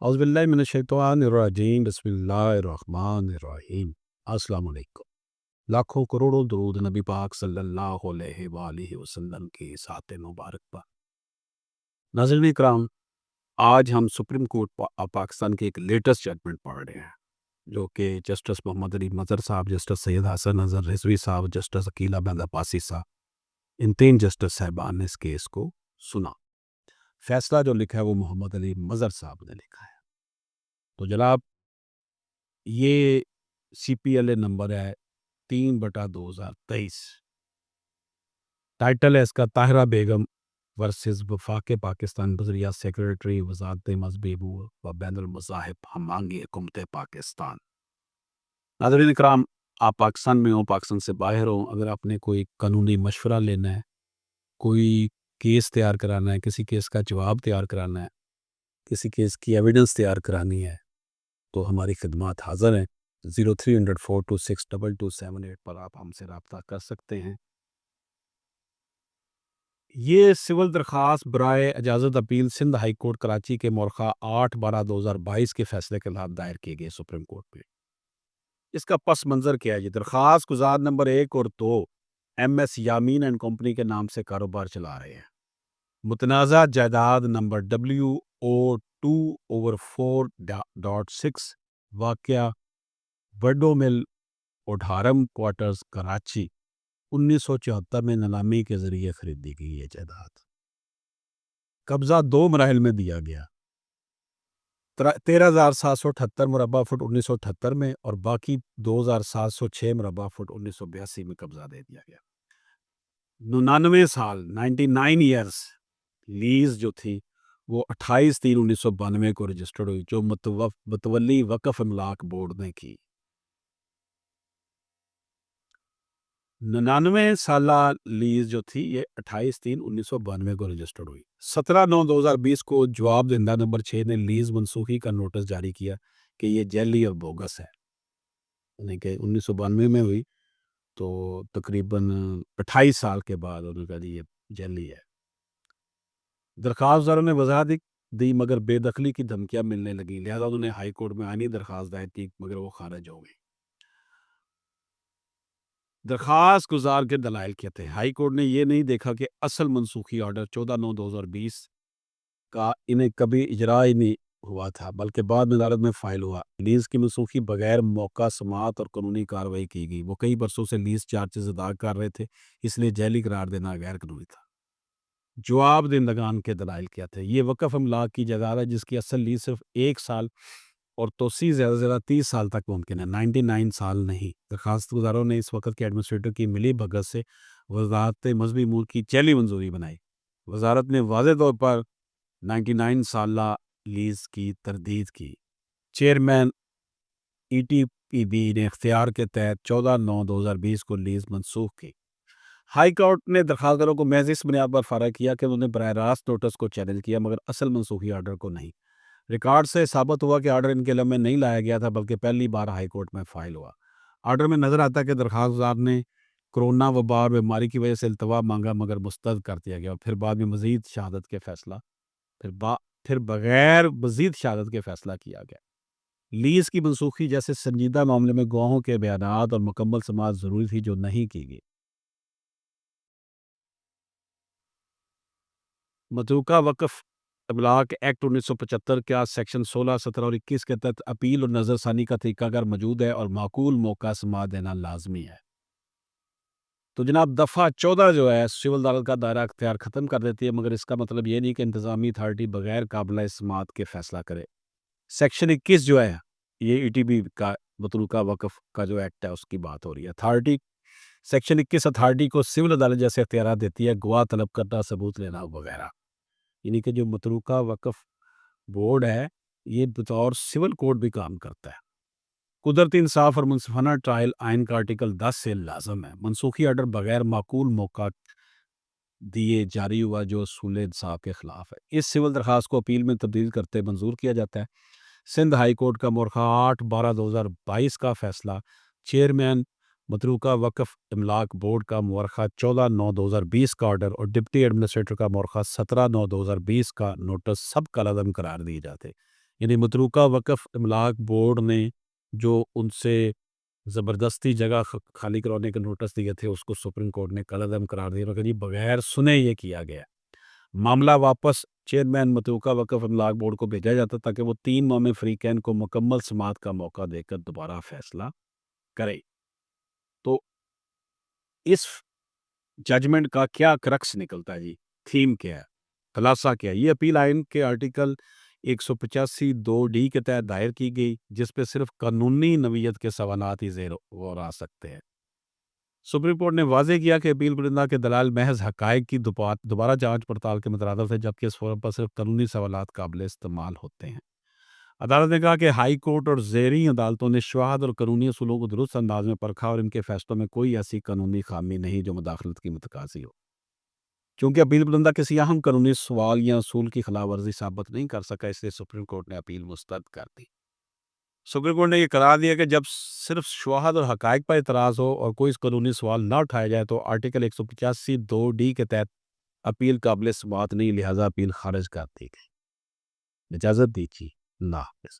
اعوذ باللہ من الشیطان الرجیم بسم اللہ الرحمن الرحیم۔ السلام علیکم۔ لاکھوں کروڑوں درود نبی پاک صلی اللہ علیہ وآلہ وسلم کی ذات مبارک پر۔ ناظرین اکرام، آج ہم سپریم کورٹ پاکستان کے ایک لیٹسٹ ججمنٹ پڑھ رہے ہیں، جو کہ جسٹس محمد علی مظہر صاحب، جسٹس سید حسن اظہر رضوی صاحب، جسٹس عقیل احمد عباسی صاحب، ان تین جسٹس صاحبان نے اس کیس کو سنا۔ فیصلہ جو لکھا ہے وہ محمد علی مظہر صاحب نے لکھا ہے۔ تو جناب، یہ سی پی ایل اے نمبر ہے 3/2023۔ ٹائٹل ہے اس کا طاہرہ بیگم ورسز وفاق پاکستان بذریعہ سیکریٹری وزارت مذہبی امور و بین المذاہب ہمانگی حکومت پاکستان۔ ناظرین اکرام، آپ پاکستان میں ہوں، پاکستان سے باہر ہوں، اگر آپ نے کوئی قانونی مشورہ لینا ہے، کوئی کیس تیار کرانا ہے، کسی کیس کا جواب تیار کرانا ہے، کسی کیس کی ایویڈنس تیار کرانی ہے، تو ہماری خدمات حاضر ہیں۔ 0300-426-2278 پر آپ ہم سے رابطہ کر سکتے ہیں۔ یہ سول درخواست برائے اجازت appeal Sindh high court Karachi کے مورخہ 8/12/2022 کے فیصلے کے خلاف دائر کی گئی سپریم کورٹ میں۔ اس کا پس منظر کیا ہے؟ درخواست گزار نمبر 1 اور 2 M S Yamin and company کے نام سے کاروبار چلا رہے ہیں۔ متنازع جائیداد نمبر WO2/4.6 واقعہ وڈو مل اوڈھارم کوارٹرز کراچی 1974 میں نیلامی کے ذریعے خریدی گئی یہ جائیداد۔ قبضہ 2 مراحل میں دیا گیا، 13,778 مربع فٹ 1978 میں، اور باقی 2,706 مربع فٹ 1982 میں قبضہ دے دیا گیا۔ 99 سال 99 ایئرز لیز جو تھی وہ 28/3/1992 کو رجسٹرڈ ہوئی، جو متولی وقف املاک بورڈ نے کی۔ 99 سالہ لیز جو تھی یہ 28/3/1992 کو رجسٹرڈ ہوئی۔ 17/9/2020 کو جواب دہندہ نمبر 6 نے لیز منسوخی کا نوٹس جاری کیا کہ یہ جعلی اور بوگس ہے، یعنی کہ 1992 میں ہوئی تو تقریباً 28 سال کے بعد انہوں نے کہا جی یہ جعلی ہے۔ درخواست داروں نے وضاحت دی مگر بے دخلی کی دھمکیاں ملنے لگیں، لہذا انہوں نے ہائی کورٹ میں آئینی درخواست دائر کی مگر وہ خارج ہو گئی۔ درخواست گزار کے دلائل کیا تھے؟ ہائی کورٹ نے یہ نہیں دیکھا کہ اصل منسوخی آرڈر 14/9/2020 کا انہیں کبھی اجرا ہی نہیں ہوا تھا، بلکہ بعد میں عدالت میں فائل ہوا۔ لیز کی منسوخی بغیر موقع سماعت اور قانونی کارروائی کی گئی۔ وہ کئی برسوں سے لیز چارجز ادا کر رہے تھے، اس لیے جعلی قرار دینا غیر قانونی تھا۔ جواب دہندگان کے دلائل کیا تھے؟ یہ وقف املاک کی جائیداد ہے جس کی اصل لیز صرف 1 سال اور توسیع زیادہ سے زیادہ 30 سال تک ممکن ہے، 99 سال نہیں۔ درخواست گزاروں نے اس وقت کے ایڈمنسٹریٹر کی ملی بھگت سے وزارت مذہبی امور کی چیلی منظوری بنائی۔ وزارت نے واضح طور پر 99 سالہ لیز کی تردید کی۔ Chairman E T P be نے اختیار کے تحت 14/9/2020 کو لیز منسوخ کی۔ ہائی کورٹ نے درخواست داروں کو محض اس بنیاد پر فارغ کیا کہ انہوں نے براہ راست نوٹس کو چیلنج کیا مگر اصل منسوخی آرڈر کو نہیں۔ ریکارڈ سے ثابت ہوا کہ آرڈر ان کے علم میں نہیں لایا گیا تھا بلکہ پہلی بار ہائی کورٹ میں فائل ہوا۔ آرڈر میں نظر آتا ہے کہ درخواست گزار نے کرونا وبا اور بیماری کی وجہ سے التوا مانگا مگر مسترد کر دیا گیا، اور پھر بعد میں مزید شہادت کے فیصلہ پھر بغیر مزید شہادت کے فیصلہ کیا گیا۔ لیز کی منسوخی جیسے سنجیدہ معاملے میں گواہوں کے بیانات اور مکمل سماعت ضروری تھی جو نہیں کی گئی۔ متروکہ وقف املاک ایکٹ 1975 کا سیکشن 16، 17 اور 21 کے تحت اپیل اور نظر ثانی کا طریقہ کار موجود ہے اور معقول موقع سماعت دینا لازمی ہے۔ تو جناب دفعہ 14 جو ہے سول عدالت کا دائرہ اختیار ختم کر دیتی ہے، مگر اس کا مطلب یہ نہیں کہ انتظامی اتھارٹی بغیر قابلہ سماعت کے فیصلہ کرے۔ سیکشن 21 جو ہے یہ ای ٹی بی کا متروکہ وقف کا جو ایکٹ ہے اس کی بات ہو رہی ہے۔ اتھارٹی سیکشن 21 اتھارٹی کو سول عدالت جیسے اختیارات دیتی ہے، گواہ طلب کرنا، ثبوت لینا وغیرہ، یعنی کہ جو متروکہ وقف بورڈ ہے یہ بطور سول کورٹ بھی کام کرتا ہے۔ قدرتی انصاف اور منصفانہ ٹرائل آئین کا آرٹیکل 10 سے لازم ہے۔ منسوخی آرڈر بغیر معقول موقع دیے جاری ہوا جو اصول انصاف کے خلاف ہے۔ اس سول درخواست کو اپیل میں تبدیل کرتے منظور کیا جاتا ہے۔ سندھ ہائی کورٹ کا مورخہ 8/12/2022 کا فیصلہ، چیئرمین متروکہ وقف املاک بورڈ کا مورخہ 14/9/2020 کا آرڈر اور ڈپٹی ایڈمنسٹریٹر کا مورخہ 17/9/2020 کا نوٹس سب کالعدم قرار دیے جاتے۔ یعنی متروکہ وقف املاک بورڈ نے جو ان سے زبردستی جگہ خالی کرانے کے نوٹس دیے تھے اس کو سپریم کورٹ نے کالعدم قرار دیا کہ یہ بغیر سنے یہ کیا گیا۔ معاملہ واپس چیئرمین متروکہ وقف املاک بورڈ کو بھیجا جاتا تاکہ وہ 3 ماہ میں فریقین کو مکمل سماعت کا موقع دے کر دوبارہ فیصلہ کرے۔ تو اس ججمنٹ کا کیا کرکس نکلتا ہے جی، تھیم کیا ہے، خلاصہ کیا ہے؟ یہ اپیل آئین کے آرٹیکل 185(2)(d) کے تحت دائر کی گئی، جس پہ صرف قانونی نوعیت کے سوالات ہی زیر غور آ سکتے ہیں۔ سپریم کورٹ نے واضح کیا کہ اپیل کنندہ کے دلائل محض حقائق کی دوبارہ جانچ پڑتال کے مترادف ہے، جبکہ اس فورم پر صرف قانونی سوالات قابل استعمال ہوتے ہیں۔ عدالت نے کہا کہ ہائی کورٹ اور زیریں عدالتوں نے شواہد اور قانونی اصولوں کو درست انداز میں پرکھا اور ان کے فیصلوں میں کوئی ایسی قانونی خامی نہیں جو مداخلت کی متقاضی ہو۔ چونکہ اپیل کنندہ کسی اہم قانونی سوال یا اصول کی خلاف ورزی ثابت نہیں کر سکا، اس لیے سپریم کورٹ نے اپیل مسترد کر دی۔ سپریم کورٹ نے یہ قرار دیا کہ جب صرف شواہد اور حقائق پر اعتراض ہو اور کوئی قانونی سوال نہ اٹھایا جائے تو آرٹیکل 185(2)(d) کے تحت اپیل قابل سماعت نہیں، لہذا اپیل خارج کر دی گئی۔ اجازت دیجیے، اللہ حافظ۔